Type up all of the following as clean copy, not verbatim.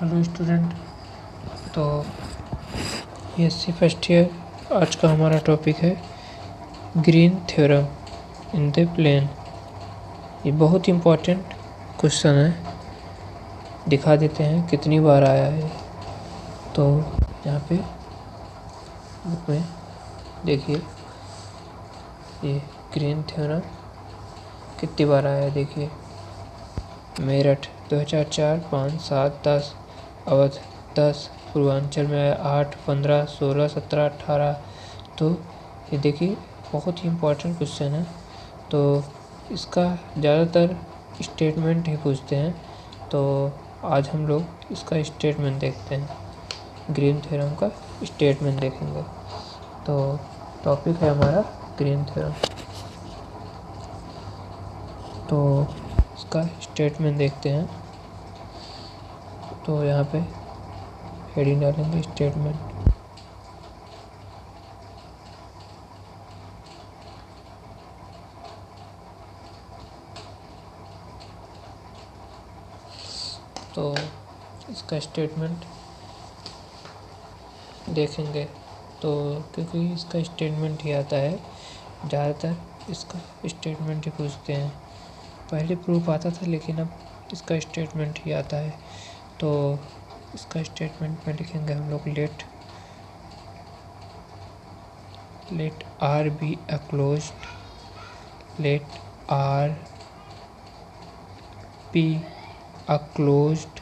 Hello student. तो BSc first year, आज का हमारा टॉपिक है green theorem in the plane. ये बहुत इम्पोर्टेंट क्वेश्चन है, दिखा देते हैं कितनी बार आया है। तो यहाँ पे बुक में देखिए ये ग्रीन थ्योरम कितनी बार आया है। देखिए मेरठ 2004, 5, 7, 10, अवध 10, पूर्वांचल में आया 8, 15, 16, 17, 18। तो ये देखिए बहुत ही इम्पोर्टेंट क्वेश्चन है। तो इसका ज़्यादातर स्टेटमेंट ही पूछते हैं, तो आज हम लोग इसका स्टेटमेंट देखते हैं। ग्रीन थ्योरम का स्टेटमेंट देखेंगे। तो टॉपिक है हमारा ग्रीन थ्योरम। तो इसका स्टेटमेंट देखते हैं। तो यहाँ पे हेडिंग डालेंगे स्टेटमेंट। तो इसका स्टेटमेंट देखेंगे, तो क्योंकि इसका स्टेटमेंट ही आता है, ज़्यादातर इसका स्टेटमेंट ही पूछते हैं। पहले प्रूफ आता था, लेकिन अब इसका स्टेटमेंट ही आता है। तो इसका स्टेटमेंट में लिखेंगे हम लोग let R be a closed, let R be a closed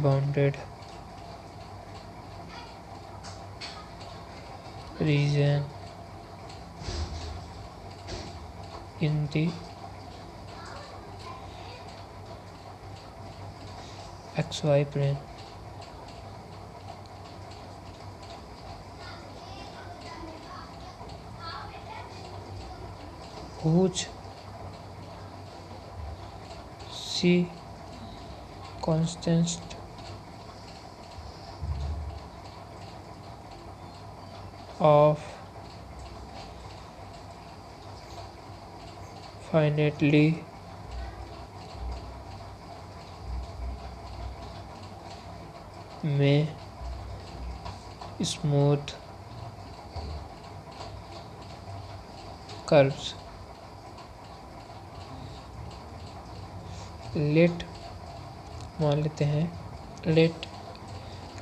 bounded region in the xy plane whose c constant of finitely में smooth curves। लेट मान लेते हैं, let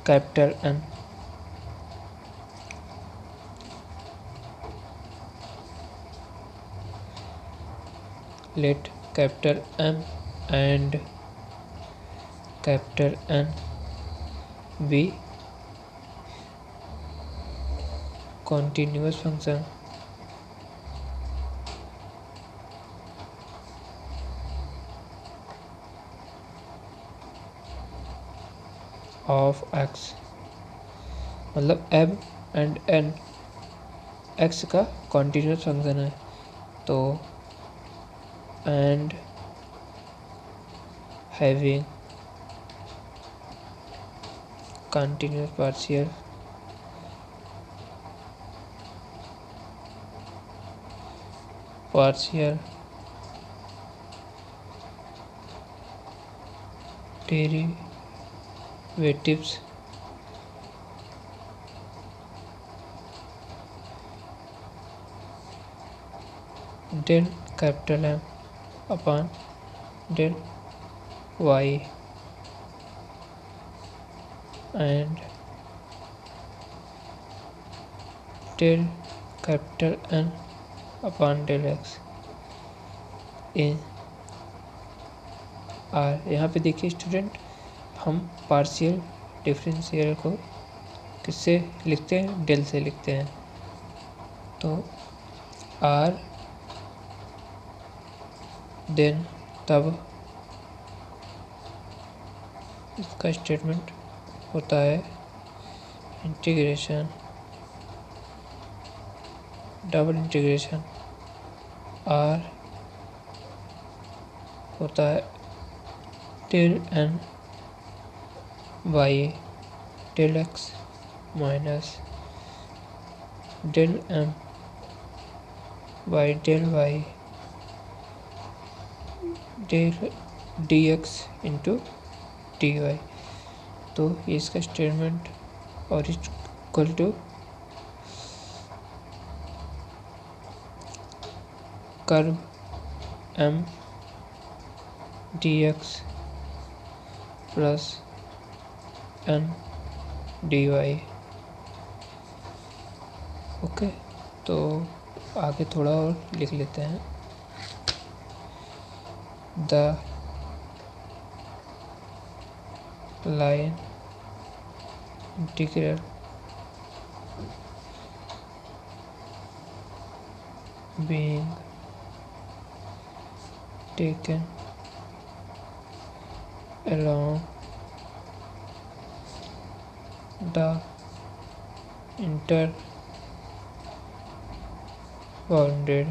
capital N let capital M and capital N be continuous function of x। मतलब M and N x का continuous function है। तो and having continuous partial derivatives del capital M upon del y and del capital N upon del x in R। यहाँ पे देखिए student, हम partial differential को किससे लिखते हैं? डेल से लिखते हैं। तो R देन तब इसका स्टेटमेंट होता है इंटीग्रेशन, डबल इंटीग्रेशन R होता है del N by del x minus del M by del y del dx into dy। तो ये इसका स्टेटमेंट और equal to curve m dx plus n dy। Okay, तो आगे थोड़ा और लिख लेते हैं। The line integral being taken along the interbounded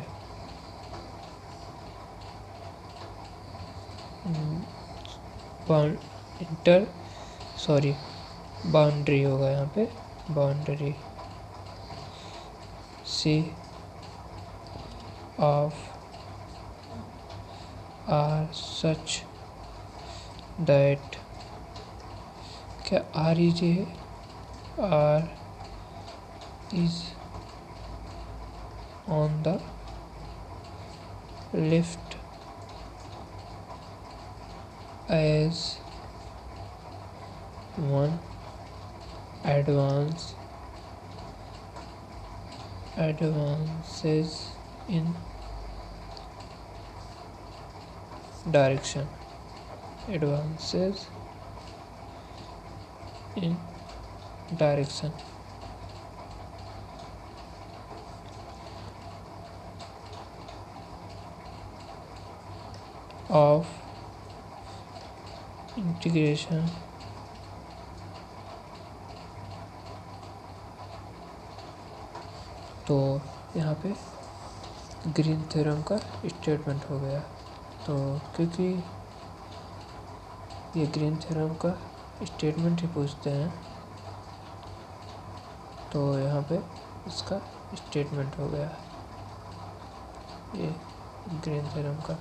boundary होगा यहाँ पे, boundary C of are such that क्या R is on the left as one advances in direction of integration तो यहाँ पे ग्रीन थ्योरम का स्टेटमेंट हो गया। तो क्योंकि ये ग्रीन थ्योरम का स्टेटमेंट ही पूछते हैं, तो यहाँ पे इसका स्टेटमेंट हो गया ये ग्रीन थ्योरम का।